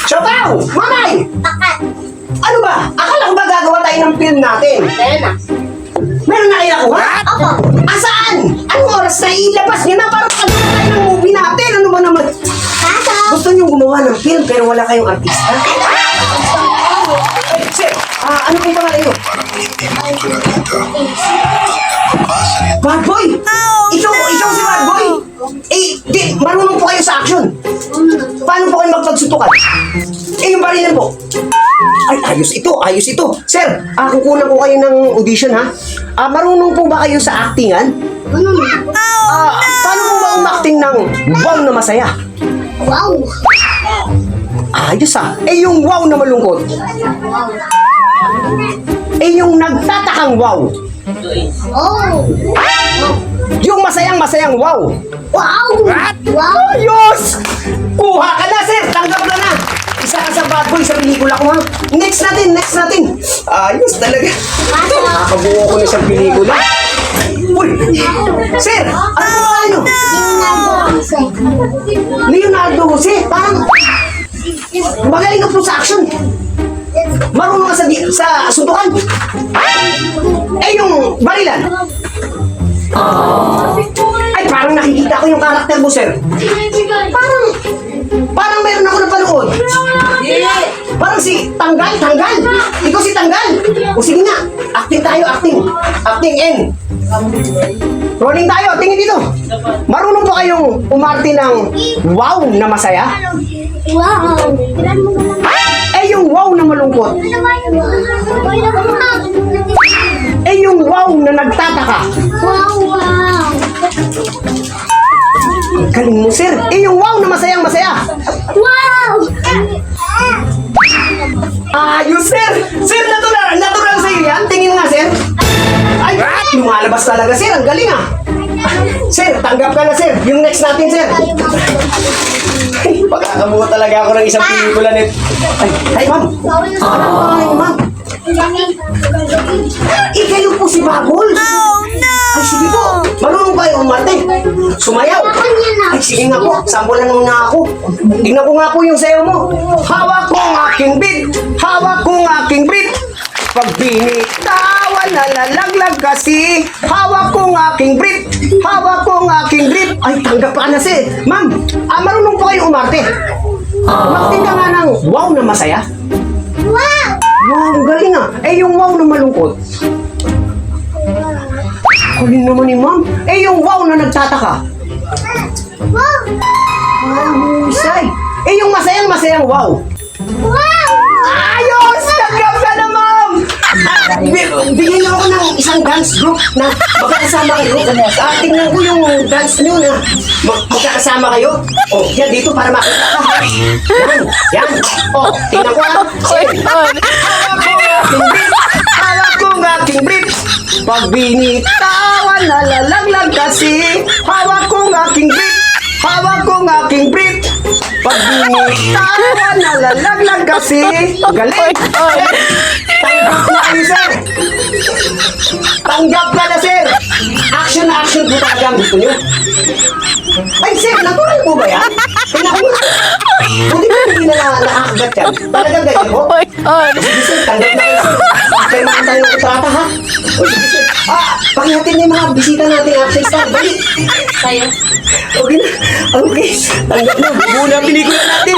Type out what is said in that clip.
Siopaw! Mamay! Takat. Ano ba? Akala ko ba gagawa tayo ng film natin? Meron na. Meron na kayo nakuha? Opo. Asaan? Anong oras na ilabas niya na? Parang kagawa tayo ng movie natin. Ano ba naman? Kaso. Gusto niyong gumawa ng film pero wala kayong artista? Ay, sir, ano pong pangalan niyo? Bad Boy! Ikaw si Bad Boy! Marunong po kayo sa action. Paano po kayo magpagsutukan? Yung barilan po. Ay, ayos ito. Sir, kukunan ko kayo ng audition, ha? Marunong po ba kayo sa actingan? Paano po ba umacting ng wow na masaya? Wow. Ayos, ha? Yung wow na malungkot? Yung nagtatakang wow? Oh. Yung masayang wow? Wow. Wow. Ayos! Kuha ka na, sir! Tanggap ka na! Isa ka sa Bad Boy sa pelikula ko, ha? Next natin! Ayos talaga. Kaso. Nakabuo ko na sa pelikula. Uy! Sir! Ano? Leonardo Jose! Parang magaling ka po sa action. Marunong ka sa suntukan. Yung barilan. Ay, parang nakikita ko yung karakter mo, sir. Parang meron ako napanood. Parang si Tanggal. Ikaw si Tanggal. O sige nga, acting tayo. Acting N. Rolling tayo, tingin dito. Marunong ba kayong umarte ng wow na masaya? Wow. Yung wow na malungkot. Yung wow na nagtataka. Wow. Galing mo, sir. Yung wow na masayang-masaya. Wow. Ayos, sir. Sir, natural sa'yo yan. Tingin nga, sir. Ay, lumalabas talaga, sir. Ang galing, ah. Sir, tanggap ka na, sir. Yung next natin, sir. Ay, pagkakabuo talaga ako ng isang pelikula nito. Ay, ma'am. Ay, ma'am. Kayo po si Bubbles. Ay, sige po. Marunong ba yung umarte? Sumayaw. Ay, sige nga po. Sampulan mo na ako. Tingnan ko nga po yung sayaw mo. Hawak ko ang aking beat. Pag binitawan, nalalaglag kasi. Hawak ko ang aking beat. Ay, tanggap ka na, sir. Ma'am, marunong po kayo umarte. Umakting ka nga ng wow na masaya. Wow. Wow, ang galing, ah. Yung wow na malungkot. Galing naman ni ma'am. Yung wow na nagtataka. Wow. Husay. Yung masayang wow. Wow. Ayos! Tanggap ka na, ma'am! Bigyan niyo ako ng isang dance group na magkakasama kayo. Tingnan ko yung dance niyo na magkakasama kayo. Yan dito para makita ka. Yan. Tingnan ko, ha. Hawak ko ang aking brief. Pag binitawan, nalalaglag kasi. Hawak ko ang aking brief. Pag binitawan, nalalaglag kasi. Galing. Tanggap na kayo, sir. Tanggap ka na, sir. Action po talaga ang gusto nyo. Ay, sir, natural po ba yan? Buti ba hindi na nakakagat yan? Talagang ganyan po? Sige, sir, tanggap na kayo, sir. Kaya naman tayo ng kontrata, ha? Sige, sir. Pakihatin niyo yung mga bisita natin action star. Balik. Tayo. Okay na. Okay. Tanggap na. Buo na ang pelikula natin.